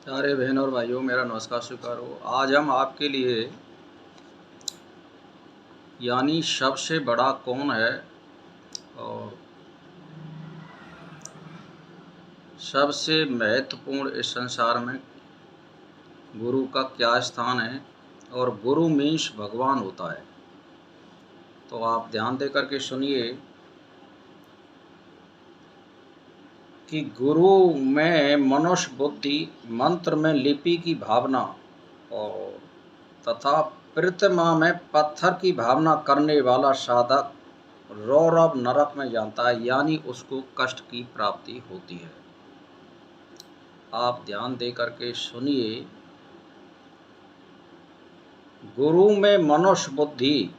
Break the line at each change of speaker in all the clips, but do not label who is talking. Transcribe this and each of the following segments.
प्यारे बहनों और भाइयों, मेरा नमस्कार स्वीकार हो। आज हम आपके लिए यानी सबसे बड़ा कौन है और सबसे महत्वपूर्ण इस संसार में गुरु का क्या स्थान है और गुरु मीन्स भगवान होता है। तो आप ध्यान दे करके सुनिए कि गुरु में मनुष्य बुद्धि, मंत्र में लिपि की भावना और तथा प्रतिमा में पत्थर की भावना करने वाला साधक रौरव नरक में जानता है, यानी उसको कष्ट की प्राप्ति होती है। आप ध्यान दे करके सुनिए, गुरु में मनुष्य बुद्धि,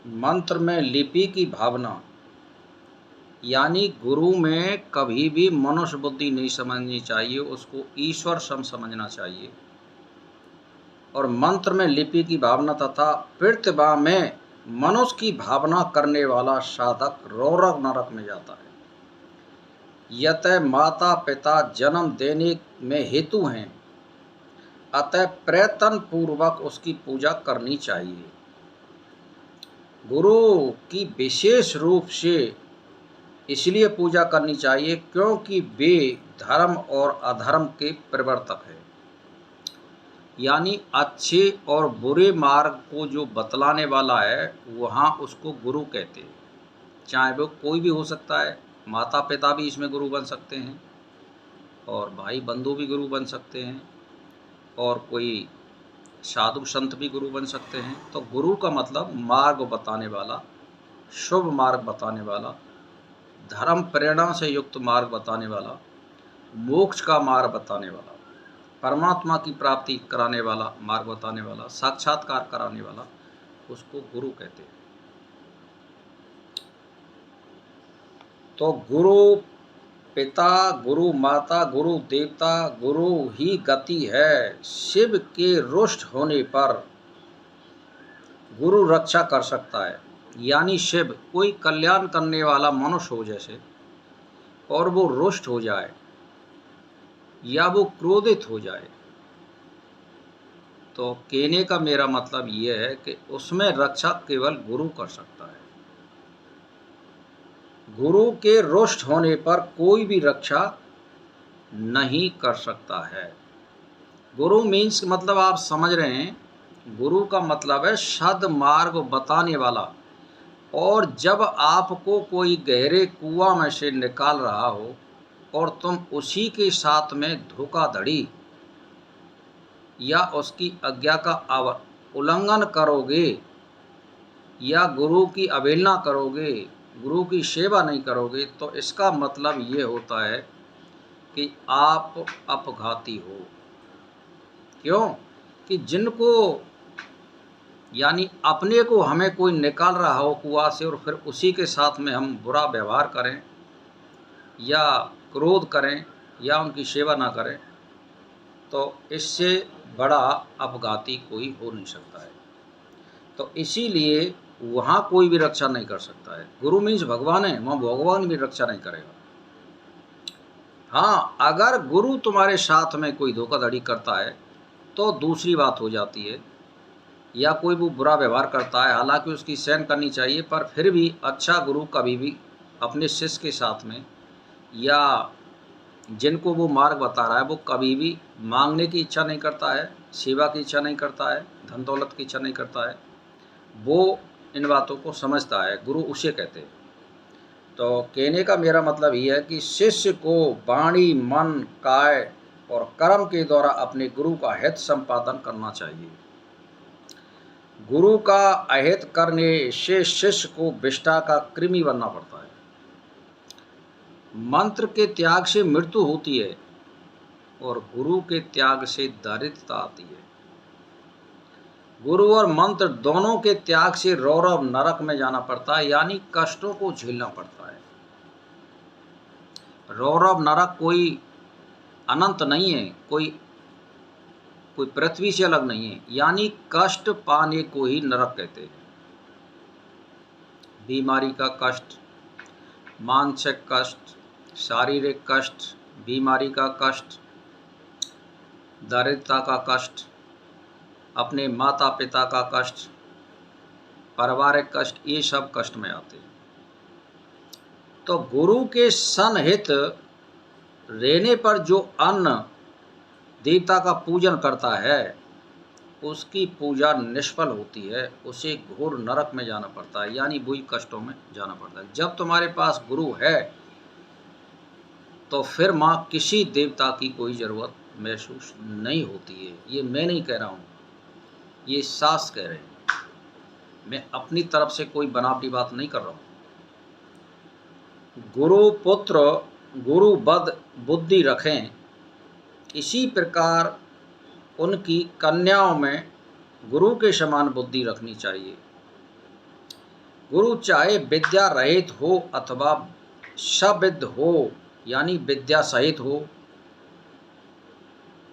मंत्र में लिपि की भावना, यानी गुरु में कभी भी मनुष्य बुद्धि नहीं समझनी चाहिए, उसको ईश्वर सम समझना चाहिए। और मंत्र में लिपि की भावना तथा प्रतिभा में मनुष्य की भावना करने वाला साधक रौरव नरक में जाता है। यतः माता पिता जन्म देने में हेतु हैं, अतः प्रयत्न पूर्वक उसकी पूजा करनी चाहिए। गुरु की विशेष रूप से इसलिए पूजा करनी चाहिए क्योंकि वे धर्म और अधर्म के प्रवर्तक हैं, यानी अच्छे और बुरे मार्ग को जो बतलाने वाला है वहाँ उसको गुरु कहते हैं। चाहे वो कोई भी हो सकता है, माता पिता भी इसमें गुरु बन सकते हैं और भाई बंधु भी गुरु बन सकते हैं और कोई साधु संत भी गुरु बन सकते हैं। तो गुरु का मतलब मार्ग बताने वाला, शुभ मार्ग बताने वाला, धर्म प्रेरणा से युक्त मार्ग बताने वाला, मोक्ष का मार्ग बताने वाला, परमात्मा की प्राप्ति कराने वाला मार्ग बताने वाला, साक्षात्कार कराने वाला, उसको गुरु कहते हैं। तो गुरु पिता, गुरु माता, गुरु देवता, गुरु ही गति है। शिव के रुष्ट होने पर गुरु रक्षा कर सकता है, यानी शिव कोई कल्याण करने वाला मनुष्य हो जैसे, और वो रुष्ट हो जाए या वो क्रोधित हो जाए, तो कहने का मेरा मतलब ये है कि उसमें रक्षा केवल गुरु कर सकता है। गुरु के रुष्ट होने पर कोई भी रक्षा नहीं कर सकता है। गुरु मीन्स मतलब आप समझ रहे हैं, गुरु का मतलब है सद्मार्ग बताने वाला। और जब आपको कोई गहरे कुआं में से निकाल रहा हो और तुम उसी के साथ में धोखाधड़ी या उसकी आज्ञा का उल्लंघन करोगे या गुरु की अवहेलना करोगे, गुरु की सेवा नहीं करोगे, तो इसका मतलब ये होता है कि आप अपघाती हो। क्यों? कि जिनको यानी अपने को हमें कोई निकाल रहा हो कुआं से और फिर उसी के साथ में हम बुरा व्यवहार करें या क्रोध करें या उनकी सेवा ना करें, तो इससे बड़ा अपघाती कोई हो नहीं सकता है। तो इसीलिए वहाँ कोई भी रक्षा नहीं कर सकता है। गुरु मीन्स भगवान है, वहाँ भगवान भी रक्षा नहीं करेगा। हाँ, अगर गुरु तुम्हारे साथ में कोई धोखाधड़ी करता है तो दूसरी बात हो जाती है, या कोई वो बुरा व्यवहार करता है, हालांकि उसकी सहन करनी चाहिए, पर फिर भी अच्छा गुरु कभी भी अपने शिष्य के साथ में या जिनको वो मार्ग बता रहा है वो कभी भी मांगने की इच्छा नहीं करता है, सेवा की इच्छा नहीं करता है, धन दौलत की इच्छा नहीं करता है। वो इन बातों को समझता है, गुरु उसे कहते हैं। तो कहने का मेरा मतलब ये है कि शिष्य को वाणी, मन, काय और कर्म के द्वारा अपने गुरु का हित संपादन करना चाहिए। गुरु का अहित करने से शिष्य को विष्ठा का कृमि बनना पड़ता है। मंत्र के त्याग से मृत्यु होती है और गुरु के त्याग से दारिद्रता आती है। गुरु और मंत्र दोनों के त्याग से रौरव नरक में जाना पड़ता है, यानी कष्टों को झेलना पड़ता है। रौरव नरक कोई अनंत नहीं है, कोई पृथ्वी से अलग नहीं है, यानी कष्ट पाने को ही नरक कहते हैं। बीमारी का कष्ट, मानसिक कष्ट, शारीरिक कष्ट, बीमारी का कष्ट, दारिद्रता का कष्ट, अपने माता पिता का कष्ट, पारिवारिक कष्ट, ये सब कष्ट में आते हैं। तो गुरु के सन्निहित रहने पर जो अन्न देवता का पूजन करता है उसकी पूजा निष्फल होती है, उसे घोर नरक में जाना पड़ता है, यानी बुरी कष्टों में जाना पड़ता है। जब तुम्हारे पास गुरु है तो फिर माँ किसी देवता की कोई ज़रूरत महसूस नहीं होती है। ये मैं नहीं कह रहा हूँ, ये शास्त्र कह रहे हैं, मैं अपनी तरफ से कोई बनावटी बात नहीं कर रहा हूँ। गुरु पुत्र गुरु बद बुद्धि रखें, इसी प्रकार उनकी कन्याओं में गुरु के समान बुद्धि रखनी चाहिए। गुरु चाहे विद्या रहित हो अथवा सविद्ध हो, यानी विद्या सहित हो,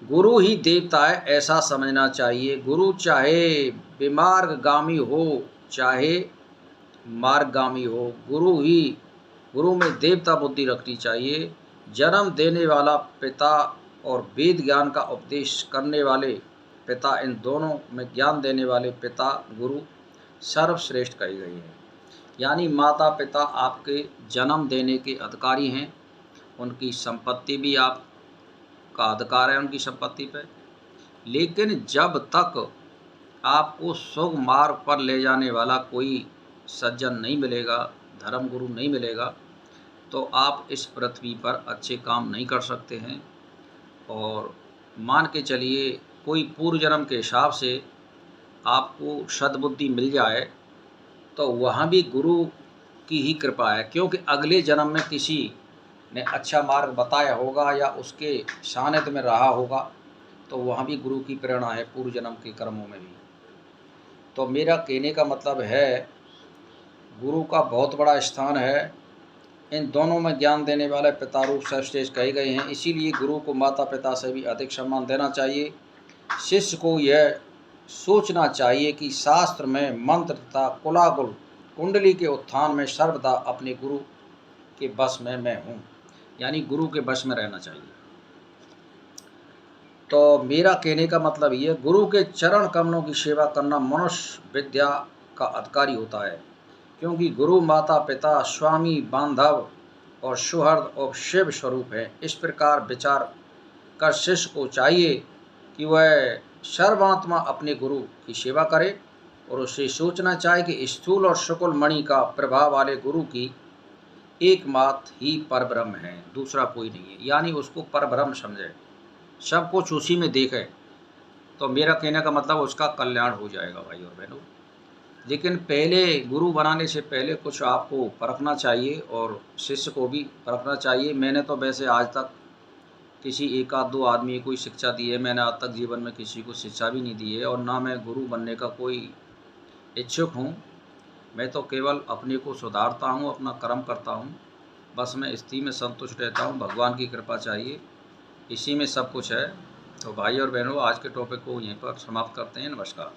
गुरु ही देवता है ऐसा समझना चाहिए। गुरु चाहे विमार्गगामी हो चाहे मार्गगामी हो, गुरु में देवता बुद्धि रखनी चाहिए। जन्म देने वाला पिता और वेद ज्ञान का उपदेश करने वाले पिता, इन दोनों में ज्ञान देने वाले पिता गुरु सर्वश्रेष्ठ कहे गए हैं। यानी माता पिता आपके जन्म देने के अधिकारी हैं, उनकी संपत्ति भी आपका अधिकार है उनकी संपत्ति पर। लेकिन जब तक आपको शुभ मार्ग पर ले जाने वाला कोई सज्जन नहीं मिलेगा, धर्म गुरु नहीं मिलेगा, तो आप इस पृथ्वी पर अच्छे काम नहीं कर सकते हैं। और मान के चलिए कोई पूर्व जन्म के हिसाब से आपको सद्बुद्धि मिल जाए तो वहाँ भी गुरु की ही कृपा है, क्योंकि अगले जन्म में किसी ने अच्छा मार्ग बताया होगा या उसके सानिध्य में रहा होगा, तो वहाँ भी गुरु की प्रेरणा है पूर्व जन्म के कर्मों में भी। तो मेरा कहने का मतलब है गुरु का बहुत बड़ा स्थान है। इन दोनों में ज्ञान देने वाले पिता रूप सर्वश्रेष्ठ कहे गए हैं, इसीलिए गुरु को माता पिता से भी अधिक सम्मान देना चाहिए। शिष्य को यह सोचना चाहिए कि शास्त्र में मंत्र तथा कुलाकुल कुंडली के उत्थान में सर्वदा अपने गुरु के बस में मैं हूँ, यानी गुरु के बस में रहना चाहिए। तो मेरा कहने का मतलब ये, गुरु के चरण कमलों की सेवा करना मनुष्य विद्या का अधिकारी होता है, क्योंकि गुरु माता पिता स्वामी बांधव और सुहृद और शिव स्वरूप है। इस प्रकार विचार कर शिष्य को चाहिए कि वह सर्वात्मा अपने गुरु की सेवा करे और उसे सोचना चाहिए कि स्थूल और शुक्ल मणि का प्रभाव वाले गुरु की एकमात्र ही परब्रह्म है, दूसरा कोई नहीं है। यानी उसको परब्रह्म समझे, सब कुछ उसी में देखे, तो मेरा कहने का मतलब उसका कल्याण हो जाएगा भाई और बहनों। लेकिन पहले गुरु बनाने से पहले कुछ आपको परखना चाहिए और शिष्य को भी परखना चाहिए। मैंने तो वैसे आज तक किसी एक आध दो आदमी को शिक्षा दी है, मैंने आज तक जीवन में किसी को शिक्षा भी नहीं दी है, और ना मैं गुरु बनने का कोई इच्छुक हूँ। मैं तो केवल अपने को सुधारता हूँ, अपना कर्म करता हूँ, बस मैं स्थिति में संतुष्ट रहता हूँ। भगवान की कृपा चाहिए, इसी में सब कुछ है। तो भाई और बहनों, आज के टॉपिक को यहीं पर समाप्त करते हैं। नमस्कार।